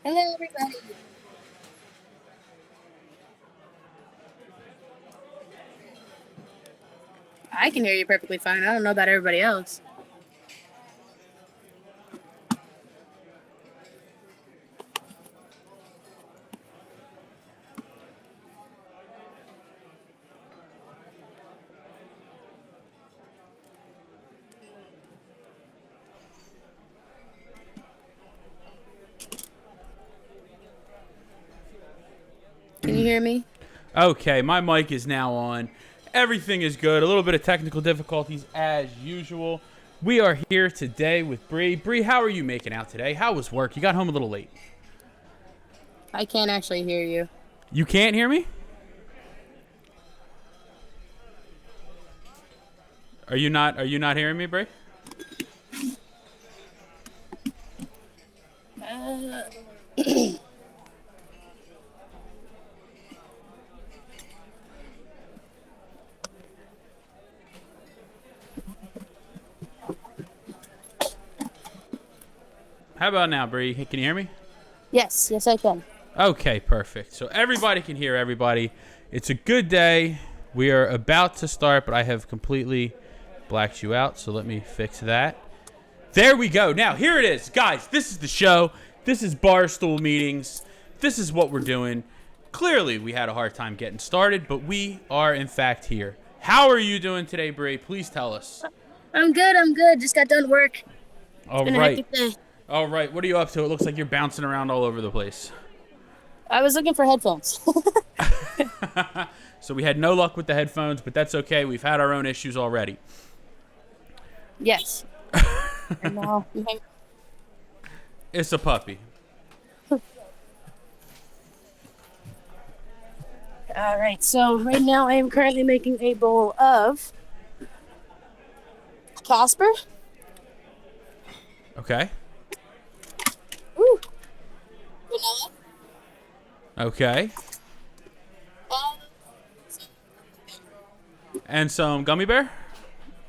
Hello, everybody. I can hear you perfectly fine. I don't know about everybody else. Can you hear me? Okay, my mic is now on. Everything is good. A little bit of technical difficulties as usual. We are here today with Bree. Bree, how are you making out today? How was work? You got home a little late. I can't actually hear you. You can't hear me? Are you not hearing me, Bree? How about now, Bree? Can you hear me? Yes, I can. Okay, perfect. So everybody can hear everybody. It's a good day. We are about to start, but I have completely blacked you out, so let me fix that. There we go. Now, here it is. Guys, this is the show. This is Barstool Meetings. This is what we're doing. Clearly, we had a hard time getting started, but we are, in fact, here. How are you doing today, Bree? Please tell us. I'm good. Just got done work. All Been a right. hectic day. All right. What are you up to? It looks like you're bouncing around all over the place. I was looking for headphones. So we had no luck with the headphones, but that's okay. We've had our own issues already. Yes. And now, It's a puppy. all right. So right now, I am currently making a bowl of Casper. Okay. Ooh. Vanilla. Okay. And some gummy bear?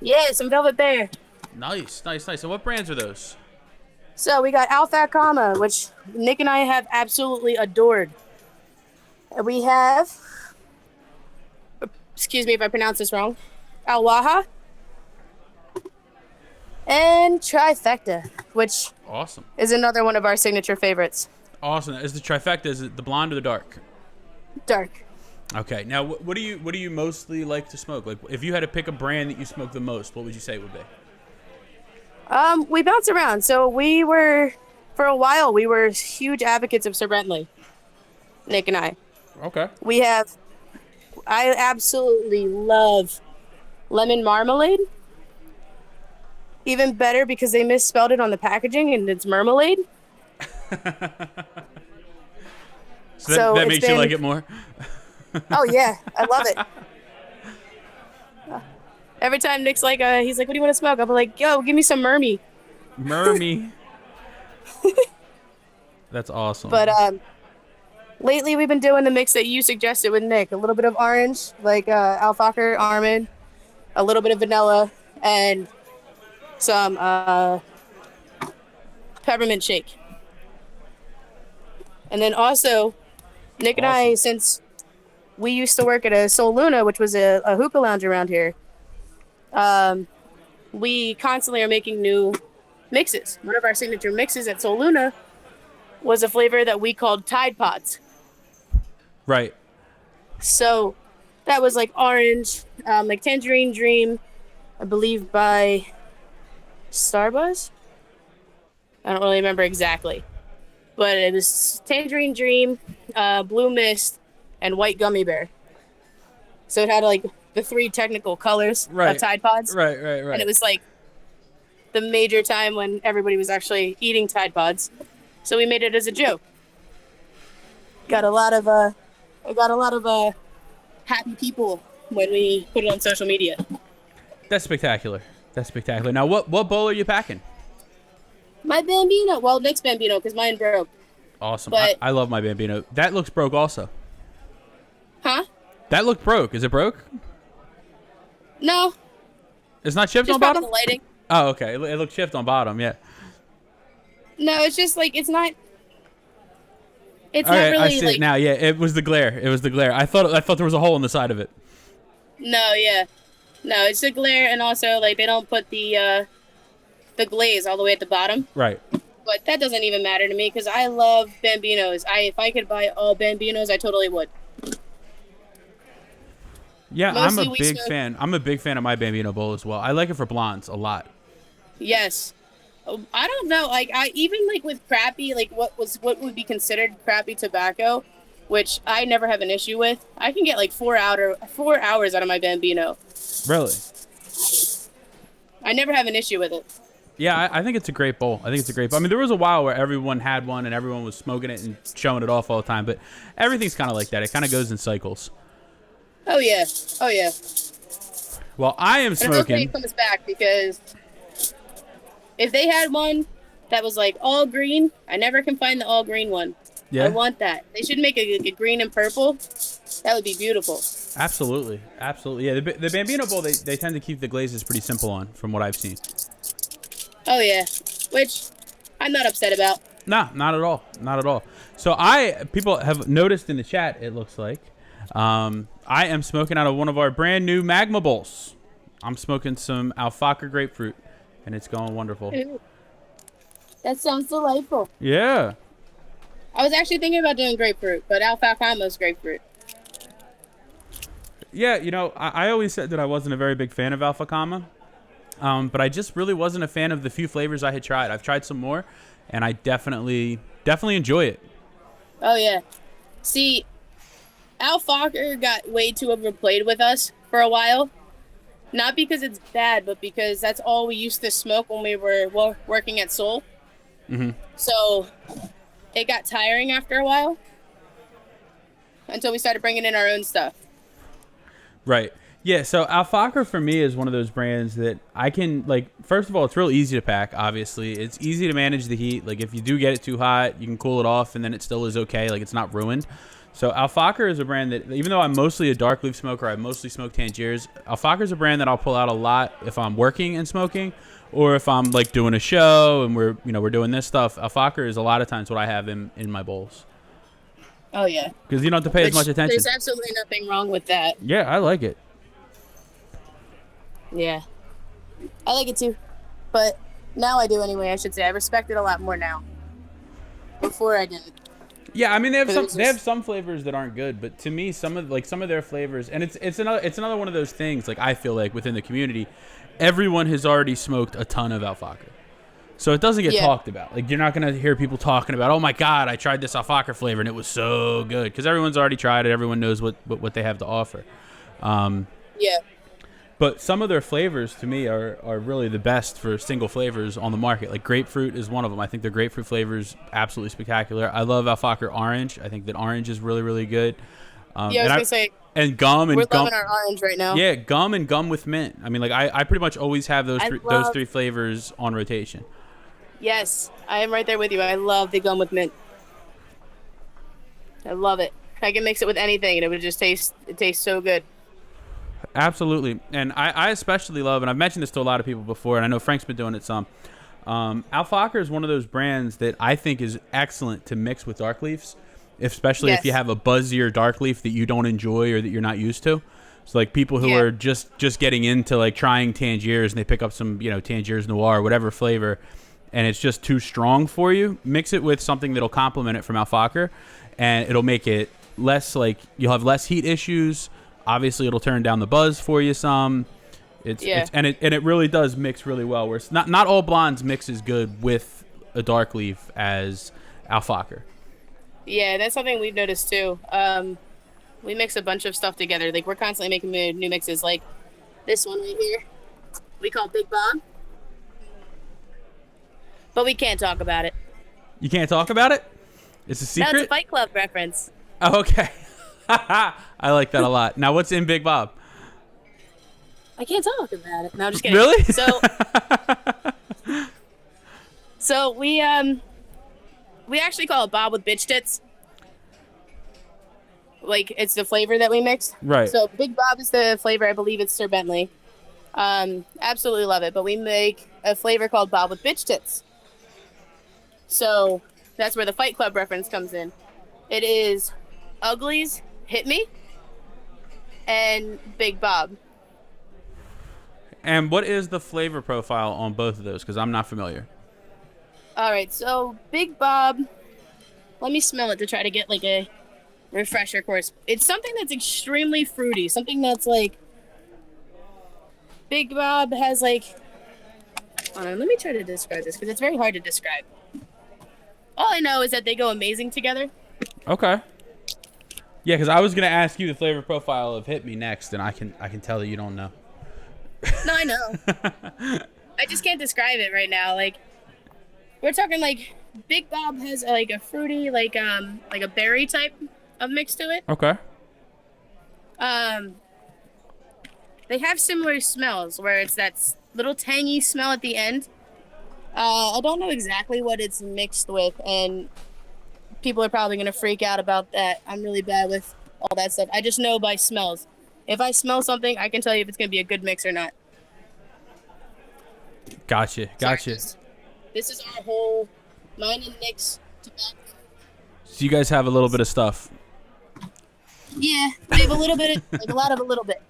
Yeah, some Velvet Bear. Nice. And what brands are those? So we got Alpha Comma, which Nick and I have absolutely adored. And we have, excuse me if I pronounce this wrong, Alwaha and Trifecta, which Awesome. is another one of our signature favorites. Awesome. Is the trifecta, is it the blonde or the dark? Dark. Okay. Now, what do you mostly like to smoke? Like, if you had to pick a brand that you smoke the most, what would you say it would be? We bounce around. So for a while, we were huge advocates of Sir Bentley, Nick and I. Okay. We have I absolutely love lemon marmalade. Even better because they misspelled it on the packaging and it's marmalade. So So that it's makes you been, like it more? oh yeah, I love it. Every time Nick's like, he's like, what do you want to smoke? I'm like, yo, give me some Mermy. Mermy. That's awesome. But lately we've been doing the mix that you suggested with Nick. A little bit of orange, like alfalfa almond, a little bit of vanilla, and some peppermint shake. And then also, Nick and Awesome. I, since we used to work at a Sol Luna, which was a hookah lounge around here, we constantly are making new mixes. One of our signature mixes at Sol Luna was a flavor that we called Tide Pods. Right. So that was like orange, like Tangerine Dream, I believe by Starbuzz. I don't really remember exactly, but it was Tangerine Dream, Blue Mist, and White Gummy Bear. So it had like the three technical colors of Tide Pods. Right. And it was like the major time when everybody was actually eating Tide Pods. So we made it as a joke. Got a lot of happy people when we put it on social media. That's spectacular. Now, what bowl are you packing? My Bambino. Well, Nick's Bambino because mine broke. Awesome. But I love my Bambino. That looks broke also. huh? That looked broke. Is it broke? No. It's not chipped Just on probably bottom? the lighting. Oh, okay. It looked chipped on bottom, yeah. No, it's just like it's not. It's All not right, really I see like. it now. Yeah, it was the glare. I thought there was a hole in the side of it. No, yeah, no, it's the glare, and also like they don't put the glaze all the way at the bottom. Right. But that doesn't even matter to me because I love Bambinos. If I could buy all Bambinos, I totally would. Yeah, Mostly I'm a big fan. I'm a big fan of my Bambino bowl as well. I like it for blondes a lot. Yes. I don't know. Like I even like with crappy, like what would be considered crappy tobacco, which I never have an issue with. I can get like 4 hours out of my Bambino. Really? I never have an issue with it. Yeah, I think it's a great bowl. I mean, there was a while where everyone had one and everyone was smoking it and showing it off all the time, but everything's kind of like that. It kind of goes in cycles. Oh yeah. Oh yeah. Well, I am And it's okay smoking. it comes back because if they had one that was like all green, I never can find the all green one. Yeah. I want that. They should make a green and purple. That would be beautiful. Absolutely. Yeah, the Bambino bowl, they tend to keep the glazes pretty simple on, from what I've seen. Oh yeah, which I'm not upset about. Nah, not at all. So people have noticed in the chat, it looks like, I am smoking out of one of our brand new Magma bowls. I'm smoking some alfalfa grapefruit, and it's going wonderful. Ooh. That sounds delightful. Yeah. I was actually thinking about doing grapefruit, but alfalfa is grapefruit. Yeah, I always said that I wasn't a very big fan of Alpha Comma, but I just really wasn't a fan of the few flavors I had tried. I've tried some more, and I definitely enjoy it. Oh yeah. See, alfalfa got way too overplayed with us for a while. Not because it's bad, but because that's all we used to smoke when we were working at Sol. Mm-hmm. So it got tiring after a while until we started bringing in our own stuff. Right. Yeah, so alfalfa for me is one of those brands that I can, like, first of all, it's real easy to pack, obviously. It's easy to manage the heat. Like, if you do get it too hot, you can cool it off, and then it still is okay. Like, it's not ruined. So alfalfa is a brand that, even though I'm mostly a dark leaf smoker, I mostly smoke Tangiers, alfalfa is a brand that I'll pull out a lot if I'm working and smoking, or if I'm, like, doing a show and we're doing this stuff. Alfalfa is a lot of times what I have in my bowls. Oh, yeah. Because you don't have to pay as much attention. There's absolutely nothing wrong with that. Yeah, I like it. Yeah. I like it too. But now I do anyway, I should say. I respect it a lot more now. Before I didn't. Yeah, I mean they have some flavors that aren't good, but to me some of their flavors, and it's another one of those things, like I feel like within the community, everyone has already smoked a ton of alfalfa. So it doesn't get Yeah. talked about. Like, you're not going to hear people talking about, oh my God, I tried this alfalfa flavor and it was so good. Because everyone's already tried it. Everyone knows what they have to offer. Yeah. But some of their flavors, to me, are really the best for single flavors on the market. Like, grapefruit is one of them. I think their grapefruit flavor is absolutely spectacular. I love alfalfa orange. I think that orange is really, really good. Yeah, I was gonna say And gum we're and gum. loving our orange right now. Yeah, gum and gum with mint. I mean, like, I pretty much always have I those love. three flavors on rotation. Yes, I am right there with you. I love the gum with mint. I love it. I can mix it with anything, and it would just taste. It tastes so good. Absolutely. And I especially love, and I've mentioned this to a lot of people before, and I know Frank's been doing it some. Alfalfa is one of those brands that I think is excellent to mix with dark leaves, especially if you Yes. have a buzzier dark leaf that you don't enjoy or that you're not used to. So, like, people who Yeah. are just getting into, like, trying Tangiers, and they pick up some, Tangiers Noir, whatever flavor, and it's just too strong for you, mix it with something that'll complement it from alfalfa, and it'll make it less, like, you'll have less heat issues. Obviously, it'll turn down the buzz for you some. Yeah. And it really does mix really well. Where it's not all blondes mix as good with a dark leaf as alfalfa. Yeah, that's something we've noticed too. We mix a bunch of stuff together. Like we're constantly making new mixes. Like this one right here, we call Big Bob, but we can't talk about it. You can't talk about it? It's a No, secret? it's a Fight Club reference. Oh, okay. I like that a lot. Now, what's in Big Bob? I can't talk about it. No, I'm just kidding. Really? So we actually call it Bob with bitch tits. Like it's the flavor that we mixed. Right. So Big Bob is the flavor. I believe it's Sir Bentley. Absolutely love it. But we make a flavor called Bob with bitch tits. So that's where the Fight Club reference comes in. It is Uglies, Hit Me, and Big Bob. And what is the flavor profile on both of those? Because I'm not familiar. All right, so Big Bob. Let me smell it to try to get like a refresher course. It's something that's extremely fruity. Something that's like Big Bob has like. Hold on, let me try to describe this because it's very hard to describe. All I know is that they go amazing together. Okay. Yeah, because I was gonna ask you the flavor profile of Hit Me next, and I can tell that you don't know. No, I know. I just can't describe it right now. Like we're talking like Big Bob has like a fruity, like a berry type of mix to it. Okay. They have similar smells where it's that little tangy smell at the end. I don't know exactly what it's mixed with, and people are probably going to freak out about that. I'm really bad with all that stuff. I just know by smells. If I smell something, I can tell you if it's going to be a good mix or not. Gotcha. Sorry, this is our whole mine and Nick's tobacco. So you guys have a little bit of stuff. Yeah, we have a little bit, like a lot of a little bit.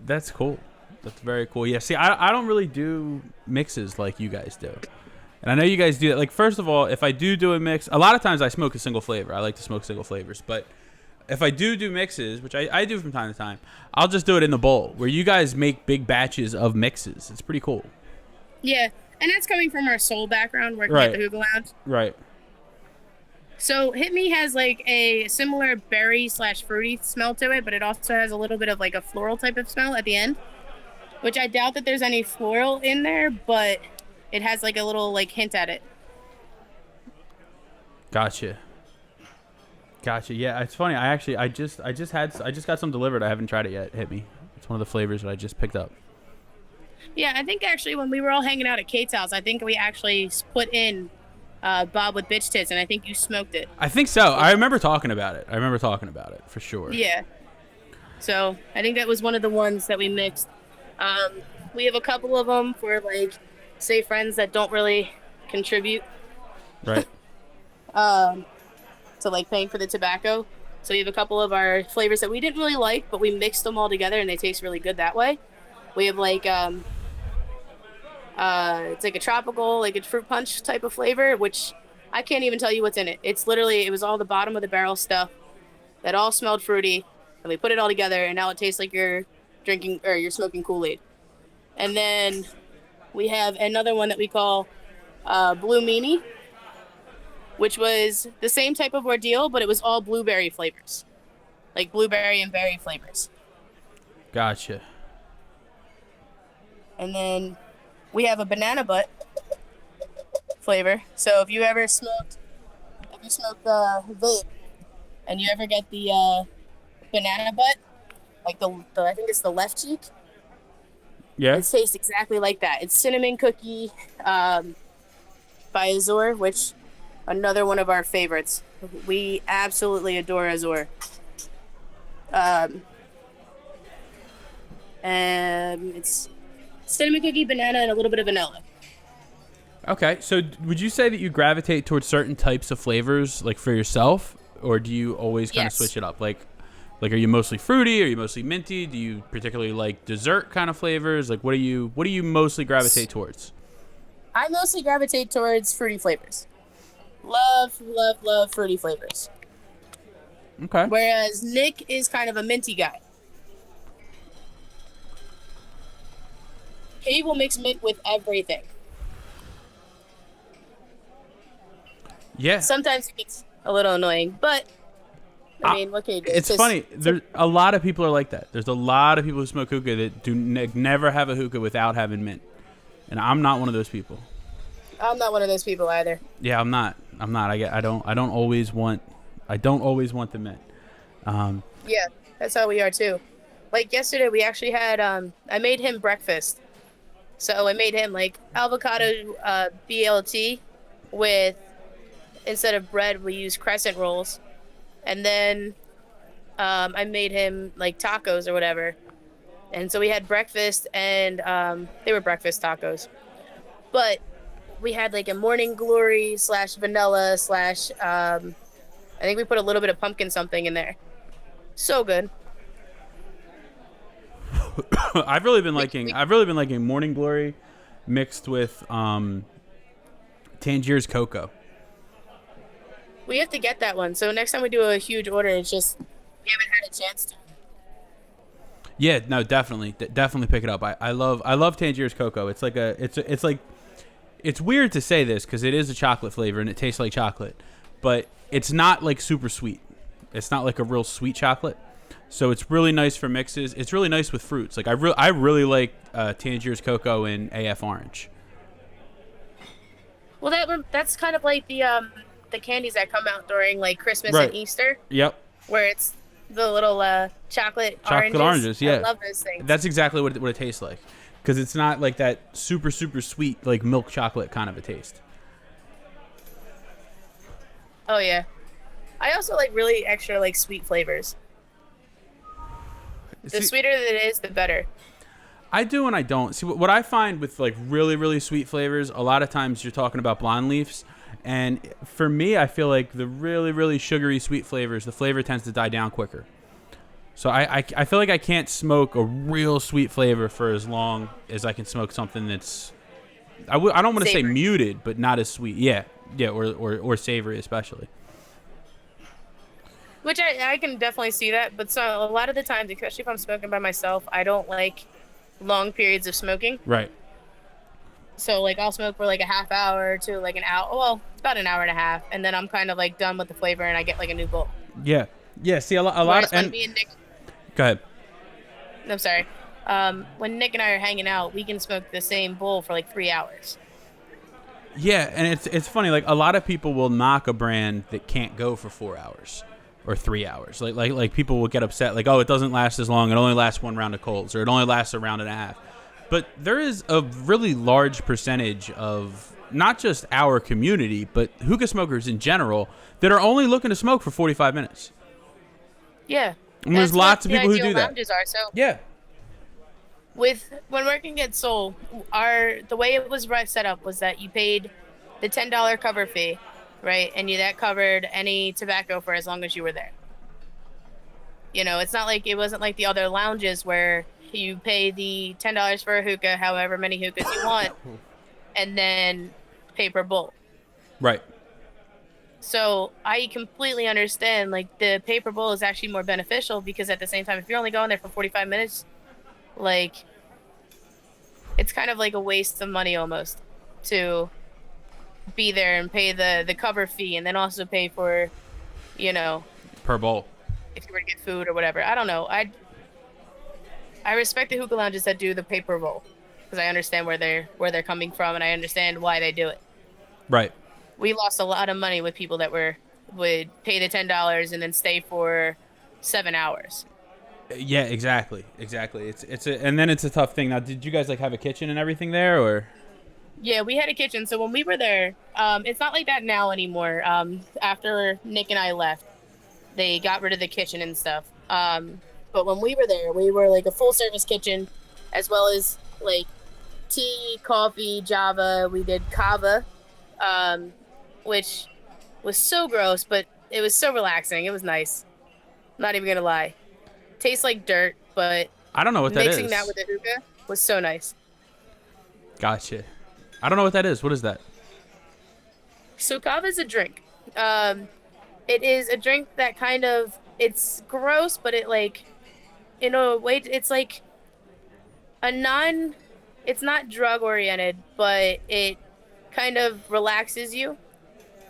That's cool. That's very cool. Yeah, see, I don't really do mixes like you guys do. And I know you guys do that. Like, first of all, if I do a mix, a lot of times I smoke a single flavor. I like to smoke single flavors. But if I do mixes, which I do from time to time, I'll just do it in the bowl, where you guys make big batches of mixes. It's pretty cool. Yeah, and that's coming from our soul background, working Right. at the Hookah Lounge. Right. So Hit Me has like a similar berry/fruity smell to it, but it also has a little bit of like a floral type of smell at the end, which I doubt that there's any floral in there, but it has like a little like hint at it. Gotcha. Yeah, it's funny. I just got some delivered. I haven't tried it yet. Hit Me. It's one of the flavors that I just picked up. Yeah, I think actually when we were all hanging out at Kate's house, I think we actually put in Bob with bitch tits, and I think you smoked it. I think so. I remember talking about it. For sure. Yeah. So I think that was one of the ones that we mixed. We have a couple of them for like, say, friends that don't really contribute. Right. To like paying for the tobacco. So we have a couple of our flavors that we didn't really like, but we mixed them all together and they taste really good that way. We have like it's like a tropical, like a fruit punch type of flavor, which I can't even tell you what's in it. It was all the bottom of the barrel stuff that all smelled fruity, and we put it all together, and now it tastes like you're drinking or you're smoking Kool-Aid. And then We have another one that we call Blue Meanie, which was the same type of ordeal, but it was all blueberry flavors, like blueberry and berry flavors. Gotcha. And then we have a banana butt flavor. So if you smoked vape, and you ever get the banana butt, like the I think it's the left cheek, Yeah. it tastes exactly like that. It's cinnamon cookie by Azor, which another one of our favorites. We absolutely adore Azor. Um, and it's cinnamon cookie, banana, and a little bit of vanilla. Okay. So would you say that you gravitate towards certain types of flavors, like for yourself, or do you always kind of Yes. switch it up? Like, are you mostly fruity? Are you mostly minty? Do you particularly like dessert kind of flavors? Like, what do you mostly gravitate towards? I mostly gravitate towards fruity flavors. Love, love, love fruity flavors. Okay. Whereas Nick is kind of a minty guy. He will mix mint with everything. Yeah. Sometimes it gets a little annoying, but I mean, what can you do? It's funny. There's a lot of people are like that. There's a lot of people who smoke hookah that never have a hookah without having mint, and I'm not one of those people. I'm not one of those people either. Yeah, I'm not. I don't always want the mint. Yeah, that's how we are too. Like yesterday, we actually had I made him breakfast. So I made him like avocado BLT with, instead of bread, we use crescent rolls. And then I made him like tacos or whatever. And so we had breakfast, and they were breakfast tacos. But we had like a morning glory slash vanilla slash, I think we put a little bit of pumpkin something in there. So good. I've really been liking Morning Glory mixed with Tangier's cocoa. We have to get that one. So next time we do a huge order, it's just we haven't had a chance to. Yeah, no, definitely pick it up. I love Tangier's cocoa. It's like it's weird to say this because it is a chocolate flavor and it tastes like chocolate, but it's not like super sweet. It's not like a real sweet chocolate. So it's really nice for mixes. It's really nice with fruits. Like I really like Tangier's cocoa and AF orange. Well, that's kind of like the candies that come out during like Christmas Right. and Easter, Yep. where it's the little chocolate Oranges, yeah. I love those things. That's exactly what it tastes like, because it's not like that super sweet like milk chocolate kind of a taste. Oh yeah. I also like really extra like sweet flavors. The sweeter that it is, the better. I do and I don't. See, what I find with like really sweet flavors, a lot of times you're talking about blonde leaves, and for me, I feel like the really sugary sweet flavors, the flavor tends to die down quicker. So I feel like I can't smoke a real sweet flavor for as long as I can smoke something that's I don't want to say muted, but not as sweet. Yeah, or savory especially. Which I can definitely see that, but so a lot of the times, especially if I'm smoking by myself, I don't like long periods of smoking. Right. So like I'll smoke for like a half hour to like an hour. Well, it's about an hour and a half, and then I'm kind of like done with the flavor, and I get like a new bowl. Yeah. See a lot of. When me and Nick, go ahead. I'm sorry. When Nick and I are hanging out, we can smoke the same bowl for like 3 hours. Yeah, and it's funny. Like a lot of people will knock a brand that can't go for 4 hours or 3 hours. Like people will get upset. Like, oh, it doesn't last as long. It only lasts one round of colds, or it only lasts a round and a half. But there is a really large percentage of not just our community, but hookah smokers in general that are only looking to smoke for 45 minutes. Yeah. And there's lots of people who do that. Lounges are, so Yeah. when working at Soul, the way it was set up was that you paid the $10 cover fee, right? And that covered any tobacco for as long as you were there. You know, it wasn't like the other lounges where you pay the $10 for a hookah, however many hookahs you want, and then pay per bowl. Right. So I completely understand, like, the pay per bowl is actually more beneficial because at the same time, if you're only going there for 45 minutes, like, it's kind of like a waste of money almost to be there and pay the cover fee and then also pay for, you know, Per bowl. if you were to get food or whatever. I don't know. I respect the hookah lounges that do the paper roll because I understand where they're coming from and I understand why they do it. Right. We lost a lot of money with people that would pay the $10 and then stay for 7 hours. Yeah, exactly. And then it's a tough thing. Now, did you guys like have a kitchen and everything there, or? Yeah, we had a kitchen. So when we were there, it's not like that now anymore. After Nick and I left, they got rid of the kitchen and stuff. But when we were there, we were like a full service kitchen, as well as like tea, coffee, Java. We did kava, which was so gross, but it was so relaxing. It was nice. Not even gonna lie. Tastes like dirt, but I don't know what that is. mixing that with the hookah was so nice. Gotcha. I don't know what that is. What is that? So kava is a drink. It is a drink that kind of it's gross, but it like in a way it's like a non. It's not drug oriented, but it kind of relaxes you.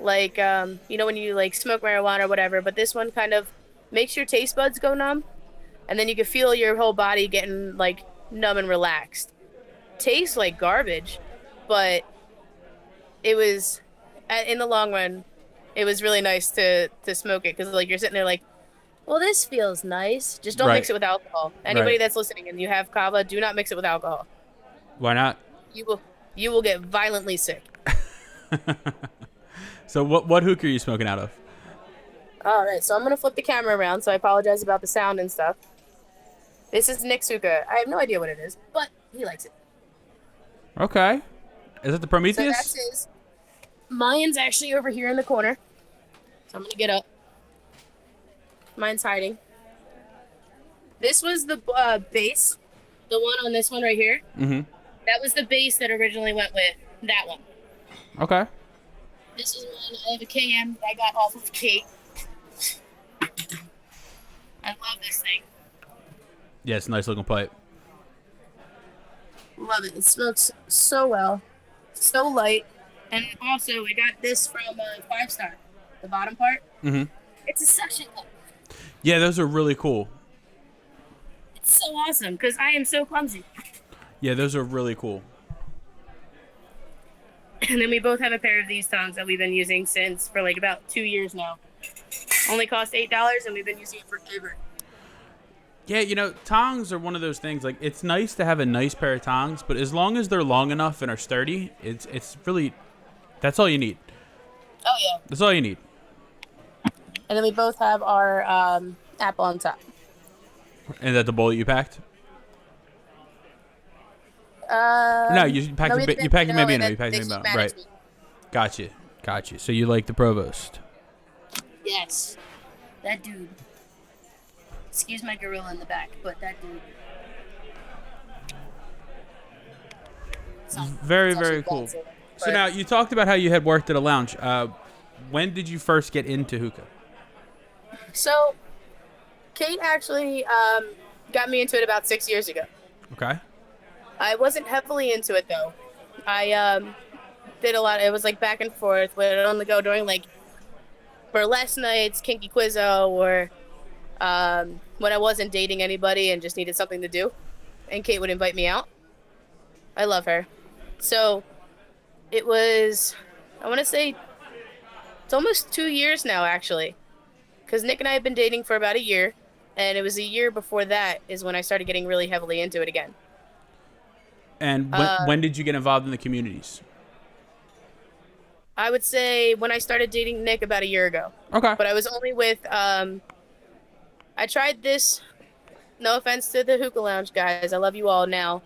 Like when you like smoke marijuana or whatever. But this one kind of makes your taste buds go numb, and then you can feel your whole body getting like numb and relaxed. Tastes like garbage, but it was in the long run it was really nice to smoke it because like you're sitting there like, well, this feels nice, just don't Right. mix it with alcohol. Anybody Right. that's listening and you have kava, do not mix it with alcohol. Why not? You will get violently sick. So what hookah are you smoking out of? All right, so I'm gonna flip the camera around, so I apologize about the sound and stuff. This is Nick's hookah. I have no idea what it is, but he likes it. Okay. Is it the So Prometheus? that's his. Mine's actually over here in the corner. So I'm gonna get up. Mine's hiding. This was the base. The one on this one right here. Mm-hmm. That was the base that originally went with that one. Okay. This is one. I have a KM that I got off of Kate. I love this thing. Yeah, it's a nice looking pipe. Love it. It smokes so well. So light. And also, I got this from 5 Star. The bottom part. Mm-hmm. It's a suction cup. Yeah, those are really cool. It's so awesome because I am so clumsy. Yeah, those are really cool. And then we both have a pair of these tongs that we've been using for like about 2 years now. Only cost $8 and we've been using it forever. Yeah, tongs are one of those things. Like, it's nice to have a nice pair of tongs, but as long as they're long enough and are sturdy, it's really, that's all you need. Oh yeah. That's all you need. And then we both have our apple on top. And that the bowl that you packed? No, you packed no, it. You packed it maybe no. that- You packed they it keep maybe mad at right. me. Gotcha. So you like the Provost? Yes. That dude. Excuse my gorilla in the back, but that dude. Very, It's very actually cool. bad, so- So but- now you talked about how you had worked at a lounge. When did you first get into hookah? So, Kate actually got me into it about 6 years ago. Okay. I wasn't heavily into it though. I did a lot. It was like back and forth. Would only go during like burlesque nights, kinky quizzo, or when I wasn't dating anybody and just needed something to do. And Kate would invite me out. I love her. So it was, I want to say, it's almost 2 years now actually, because Nick and I have been dating for about a year, and it was a year before that is when I started getting really heavily into it again. And when did you get involved in the communities? I would say when I started dating Nick about a year ago. Okay. But I was only with, I tried this, no offense to the Hookah Lounge guys, I love you all now,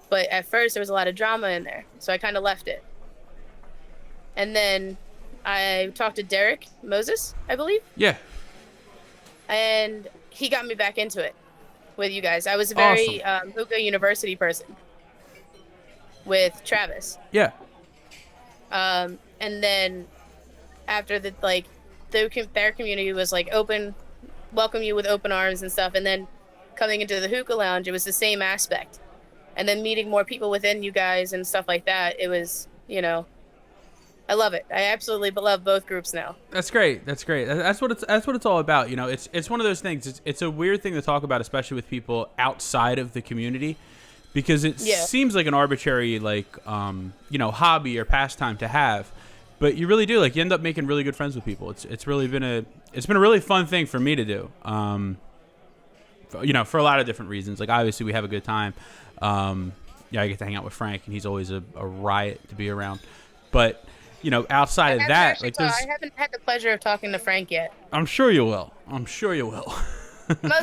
but at first there was a lot of drama in there, so I kind of left it. And then I talked to Derek Moses, I believe, Yeah. and he got me back into it with you guys. I was a very Hookah University person with Travis. Yeah. And then after their community was like open, welcome you with open arms and stuff. And then coming into the Hookah Lounge, it was the same aspect. and then meeting more people within you guys and stuff like that. It was, I love it. I absolutely love both groups now. That's great. That's great. That's what it's all about. It's one of those things. It's a weird thing to talk about, especially with people outside of the community, because it seems like an arbitrary hobby or pastime to have, but you really do, like, you end up making really good friends with people. It's really been a really fun thing for me to do. For a lot of different reasons. Like, obviously we have a good time. I get to hang out with Frank, and he's always a riot to be around. But outside of that, like, I haven't had the pleasure of talking to Frank yet. I'm sure you will. Most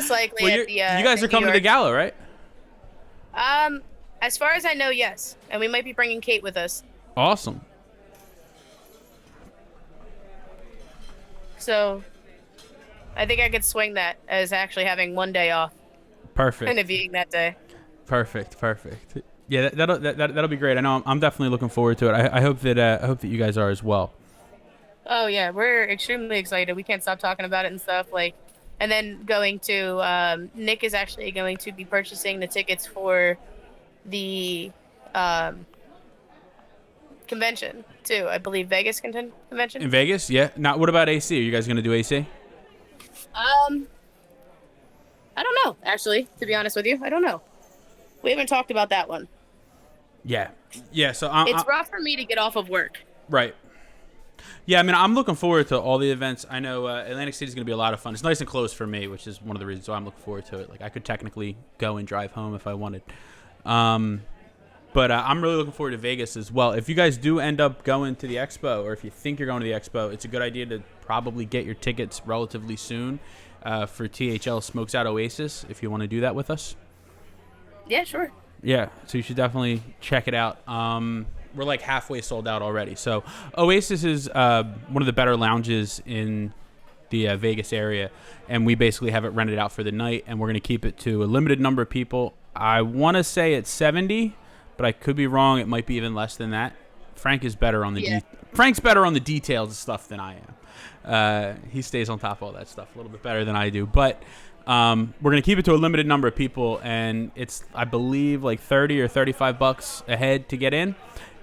likely. Well, you guys are coming to the gala, right? As far as I know, yes, and we might be bringing Kate with us. Awesome. So, I think I could swing that as actually having one day off. Perfect. Interviewing that day. Perfect. Yeah, that'll be great. I know I'm definitely looking forward to it. I hope that you guys are as well. Oh yeah, we're extremely excited. We can't stop talking about it and stuff. And then going to Nick is actually going to be purchasing the tickets for the convention too. I believe Vegas convention. In Vegas, yeah. Now, what about AC? Are you guys gonna do AC? I don't know. Actually, to be honest with you, I don't know. We haven't talked about that one. Yeah. So it's rough for me to get off of work. Right. Yeah, I mean, I'm looking forward to all the events. I know Atlantic City is going to be a lot of fun. It's nice and close for me, which is one of the reasons why I'm looking forward to it. Like, I could technically go and drive home if I wanted. But I'm really looking forward to Vegas as well. If you guys do end up going to the expo, or if you think you're going to the expo, it's a good idea to probably get your tickets relatively soon for THL Smokes Out Oasis, if you want to do that with us. Yeah, sure. Yeah, so you should definitely check it out. We're like halfway sold out already. So Oasis is one of the better lounges in the Vegas area, and we basically have it rented out for the night, and we're going to keep it to a limited number of people. I want to say it's 70, but I could be wrong. It might be even less than that. Frank's better on the details of stuff than I am. He stays on top of all that stuff a little bit better than I do, but we're going to keep it to a limited number of people, and it's, I believe, like $30 or $35 a head to get in.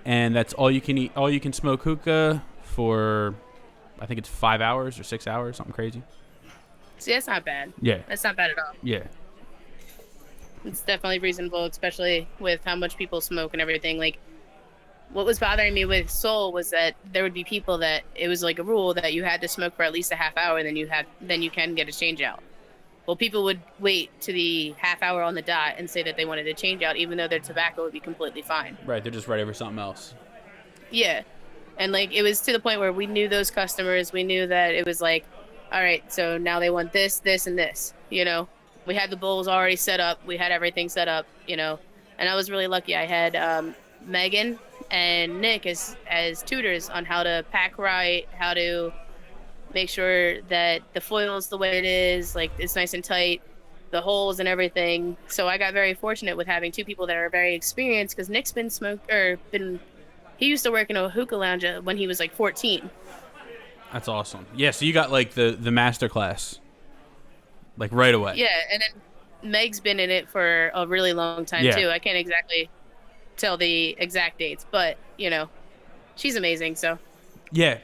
And that's all you can eat. All you can smoke hookah for, I think it's 5 hours or 6 hours, something crazy. See, that's not bad. Yeah. That's not bad at all. Yeah. It's definitely reasonable, especially with how much people smoke and everything. Like, what was bothering me with Soul was that there would be people that it was like a rule that you had to smoke for at least a half hour, then you can get a change out. Well, people would wait to the half hour on the dot and say that they wanted to change out, even though their tobacco would be completely fine. Right, they're just ready for something else. Yeah. And, like, it was to the point where we knew those customers. We knew that it was like, all right, so now they want this, this, and this, We had the bowls already set up. We had everything set up, And I was really lucky. I had Megan and Nick as tutors on how to pack right, how to make sure that the foil's the way it is, like it's nice and tight, the holes and everything. So I got very fortunate with having two people that are very experienced, because Nick's he used to work in a hookah lounge when he was like 14. That's awesome. Yeah, so you got like the master class, like right away. Yeah, and then Meg's been in it for a really long time too. I can't exactly tell the exact dates, but she's amazing. So. Yeah,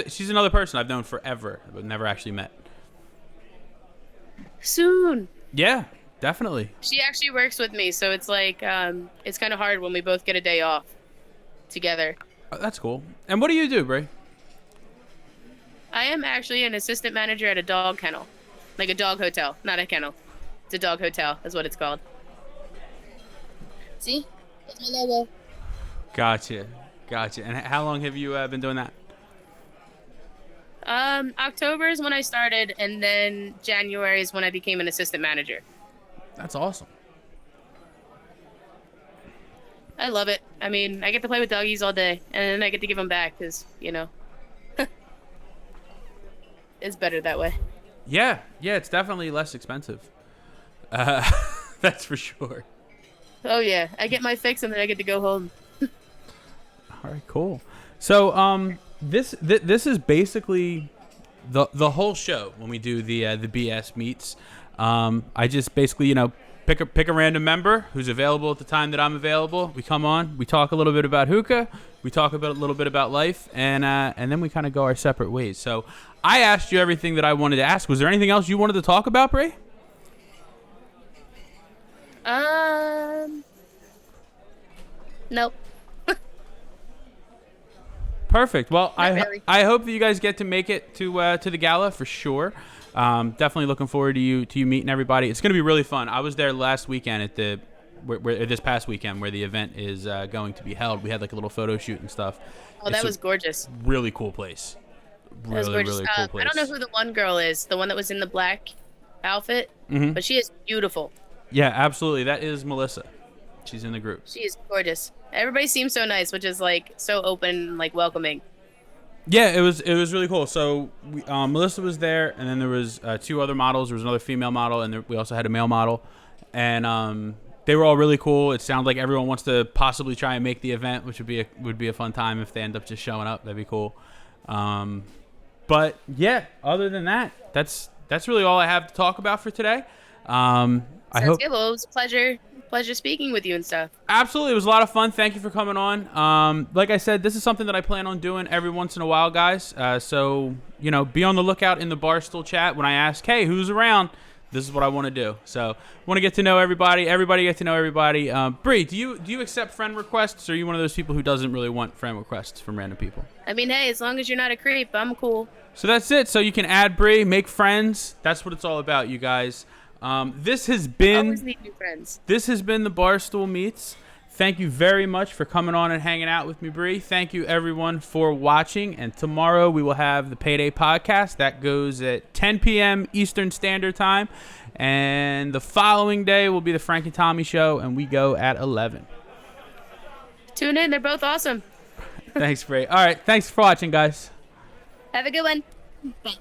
she's another person I've known forever, but never actually met. Soon. Yeah, definitely. She actually works with me, so it's like it's kind of hard when we both get a day off together. Oh, that's cool. And what do you do, Bray? I am actually an assistant manager at a dog kennel, like a dog hotel, not a kennel. It's a dog hotel, is what it's called. See, that's my logo. Gotcha. And how long have you been doing that? October is when I started, and then January is when I became an assistant manager. That's awesome. I love it. I mean, I get to play with doggies all day, and then I get to give them back because, it's better that way. Yeah, it's definitely less expensive. That's for sure. Oh, yeah. I get my fix, and then I get to go home. All right, cool. So, this is basically the whole show when we do the BS meets. I just basically pick a random member who's available at the time that I'm available. We come on, we talk a little bit about hookah, we talk about a little bit about life, and then we kind of go our separate ways. So I asked you everything that I wanted to ask. Was there anything else you wanted to talk about, Bree? Nope. Perfect. Well, Not really. I hope that you guys get to make it to the gala for sure. Definitely looking forward to you meeting everybody. It's going to be really fun. I was there last weekend at this past weekend where the event is going to be held. We had like a little photo shoot and stuff. Oh, that was gorgeous. Really cool place. That was gorgeous. Really cool place. I don't know who the one girl is, the one that was in the black outfit, but she is beautiful. Yeah, absolutely. That is Melissa. She's in the group. She is gorgeous. Everybody seems so nice, which is like so open and like welcoming. Yeah, it was really cool. So Melissa was there, and then there was 2 other models. There was another female model, and we also had a male model, and they were all really cool. It sounded like everyone wants to possibly try and make the event, which would be a fun time if they end up just showing up. That'd be cool. But yeah, other than that, that's really all I have to talk about for today. I hope. Good. Well, it was a pleasure speaking with you and stuff. Absolutely, it was a lot of fun. Thank you for coming on. Like I said, this is something that I plan on doing every once in a while, guys. So be on the lookout in the Barstool chat when I ask, hey, who's around? This is what I want to do. So want to get to know everybody. Everybody get to know everybody. Bree, do you accept friend requests, or are you one of those people who doesn't really want friend requests from random people? I mean, hey, as long as you're not a creep, I'm cool. So that's it. So you can add Bree, make friends. That's what it's all about, you guys. This has been Always need new friends. This has been the Barstool Meets. Thank you very much for coming on and hanging out with me, Bree. Thank you, everyone, for watching. And tomorrow we will have the Payday Podcast. That goes at 10 p.m. Eastern Standard Time. And the following day will be the Frank and Tommy Show, and we go at 11. Tune in. They're both awesome. Thanks, Bree. All right. Thanks for watching, guys. Have a good one. Bye.